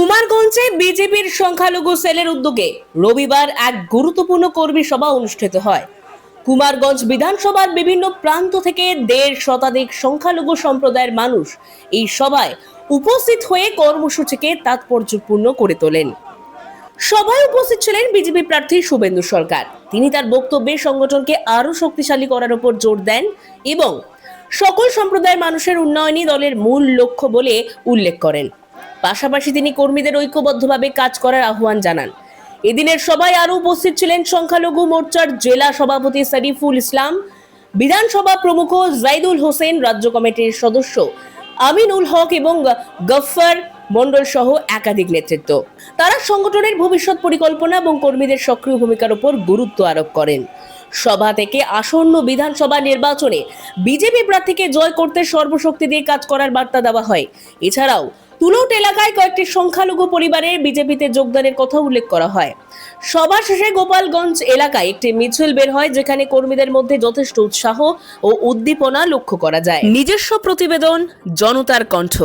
কুমারগঞ্জে বিজেপির সংখ্যালঘু সেলের উদ্যোগে রবিবার এক গুরুত্বপূর্ণ কর্মী সভা অনুষ্ঠিত হয়। কুমারগঞ্জ বিধানসভার বিভিন্ন প্রান্ত থেকে 1.5 শতাধিক সংখ্যালঘু সম্প্রদায়ের মানুষ এই সভায় উপস্থিত হয়ে কর্মসূচিকে তাৎপর্যপূর্ণ করে তোলেন। সভায় উপস্থিত ছিলেন বিজেপি প্রার্থী শুভেন্দু সরকার। তিনি তার বক্তব্যে সংগঠনকে আরো শক্তিশালী করার উপর জোর দেন এবং সকল সম্প্রদায়ের মানুষের উন্নয়নই দলের মূল লক্ষ্য বলে উল্লেখ করেন। পাশাপাশি তিনি কর্মীদের ঐক্যবদ্ধভাবে কাজ করার আহ্বান জানান। এদিনের সভায় আরো উপস্থিত ছিলেন সংখ্যালঘু মোর্চার জেলা সভাপতি শরীফুল ইসলাম, বিধানসভা প্রমুখ জাইদুল হোসেন, রাজ্য কমিটির সদস্য আমিনুল হক এবং গফফার মন্ডল সহ একাধিক নেতৃত্ব। তারা সংগঠনের ভবিষ্যৎ পরিকল্পনা এবং কর্মীদের সক্রিয় ভূমিকার উপর গুরুত্ব আরোপ করেন। সভা থেকে আসন্ন বিধানসভা নির্বাচনে বিজেপি প্রার্থীকে জয় করতে সর্বশক্তি দিয়ে কাজ করার বার্তা দেওয়া হয়। এছাড়াও তুলট এলাকায় কয়েকটি সংখ্যালঘু পরিবারের বিজেপিতে যোগদানের কথা উল্লেখ করা হয়। সভা শেষে গোপালগঞ্জ এলাকায় একটি মিছিল বের হয়, যেখানে কর্মীদের মধ্যে যথেষ্ট উৎসাহ ও উদ্দীপনা লক্ষ্য করা যায়। নিজস্ব প্রতিবেদন, জনতার কণ্ঠ।